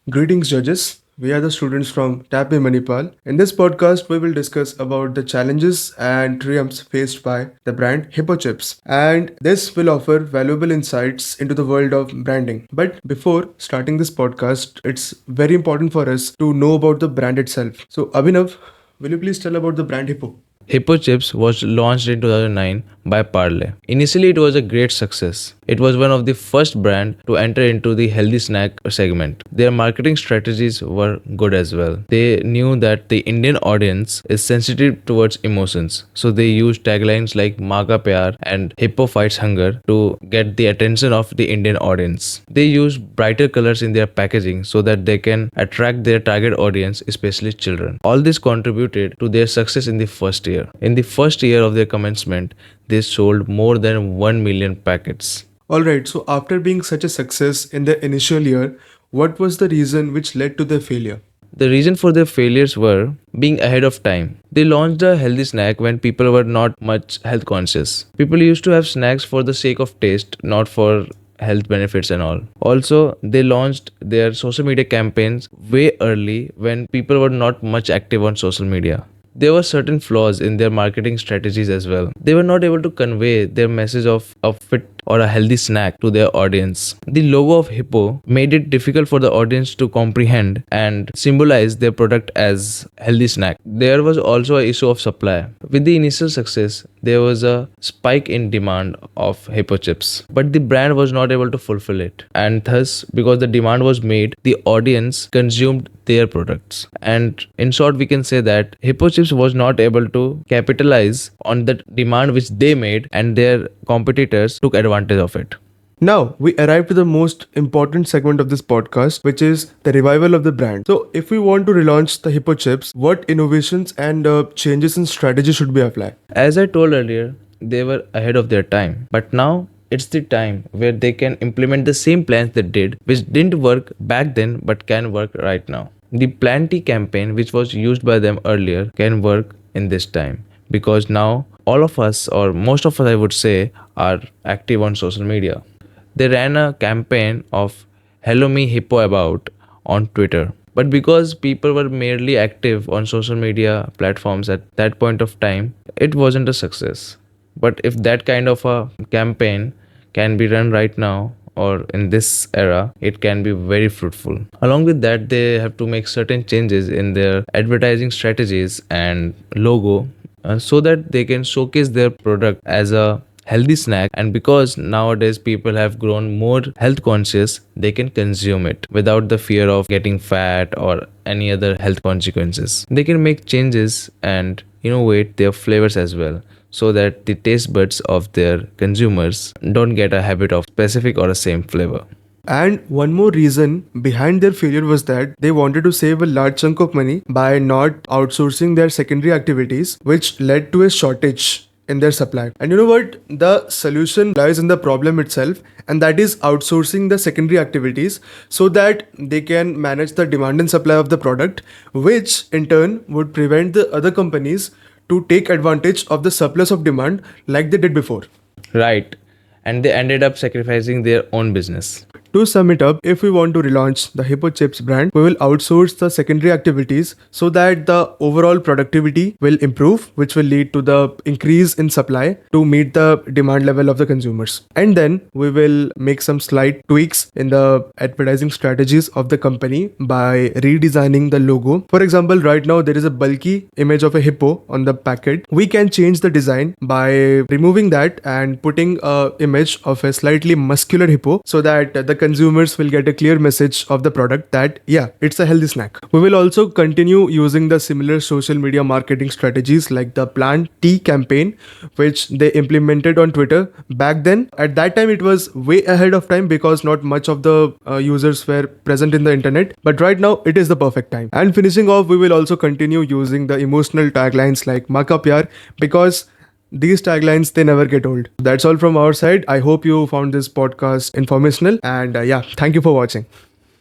Greetings, judges. We are the students from TAPMI Manipal. In this podcast, we will discuss about the challenges and triumphs faced by the brand Hippo Chips. And this will offer valuable insights into the world of branding. But before starting this podcast, it's very important for us to know about the brand itself. So, Abhinav, will you please tell about the brand Hippo? Hippo Chips was launched in 2009 by Parle. Initially, it was a great success. It was one of the first brands to enter into the healthy snack segment. Their marketing strategies were good as well. They knew that the Indian audience is sensitive towards emotions, so they used taglines like Maga Pyar and Hippo Fights Hunger to get the attention of the Indian audience. They used brighter colors in their packaging so that they can attract their target audience, especially children. All this contributed to their success in the first year. In the first year of their commencement, they sold more than 1 million packets. Alright, so after being such a success in the initial year, what was the reason which led to their failure? The reason for their failures were being ahead of time. They launched a healthy snack when people were not much health conscious. People used to have snacks for the sake of taste, not for health benefits and all. Also, they launched their social media campaigns way early when people were not much active on social media. There were certain flaws in their marketing strategies as well. They were not able to convey their message of a fit or a healthy snack to their audience. The logo of Hippo made it difficult for the audience to comprehend and symbolize their product as healthy snack. There was also an issue of supply. With the initial success, there was a spike in demand of Hippo chips, but the brand was not able to fulfill it. And thus, because the demand was made, the audience consumed their products. And in short, we can say that Hippo chips was not able to capitalize on the demand which they made, and their competitors took advantage of it. Now, we arrive to the most important segment of this podcast, which is the revival of the brand. So, if we want to relaunch the Hippo Chips, what innovations and changes in strategy should be applied? As I told earlier, they were ahead of their time, but now it's the time where they can implement the same plans they did, which didn't work back then but can work right now. The Plenty campaign, which was used by them earlier, can work in this time because now all of us, or most of us, I would say, are active on social media. They ran a campaign of Hello Me Hippo About on Twitter. But because people were merely active on social media platforms at that point of time, it wasn't a success. But if that kind of a campaign can be run right now or in this era, it can be very fruitful. Along with that, they have to make certain changes in their advertising strategies and logo so that they can showcase their product as a healthy snack, and because nowadays people have grown more health conscious, they can consume it without the fear of getting fat or any other health consequences. They can make changes and innovate their flavors as well, so that the taste buds of their consumers don't get a habit of specific or a same flavor. And one more reason behind their failure was that they wanted to save a large chunk of money by not outsourcing their secondary activities, which led to a shortage in their supply. And you know what? The solution lies in the problem itself, and that is outsourcing the secondary activities so that they can manage the demand and supply of the product, which in turn would prevent the other companies to take advantage of the surplus of demand like they did before. Right. And they ended up sacrificing their own business. To sum it up, if we want to relaunch the Hippo Chips brand, we will outsource the secondary activities so that the overall productivity will improve, which will lead to the increase in supply to meet the demand level of the consumers. And then we will make some slight tweaks in the advertising strategies of the company by redesigning the logo. For example, right now there is a bulky image of a hippo on the packet. We can change the design by removing that and putting a image of a slightly muscular hippo so that the consumers will get a clear message of the product that it's a healthy snack. We will also continue using the similar social media marketing strategies like the Plant Tea campaign, which they implemented on Twitter back then. At that time it was way ahead of time because not much of the users were present in the internet, but right now it is the perfect time. And finishing off, we will also continue using the emotional taglines like Maka Pyar, because these taglines, they never get old. That's all from our side. I hope you found this podcast informational, and thank you for watching.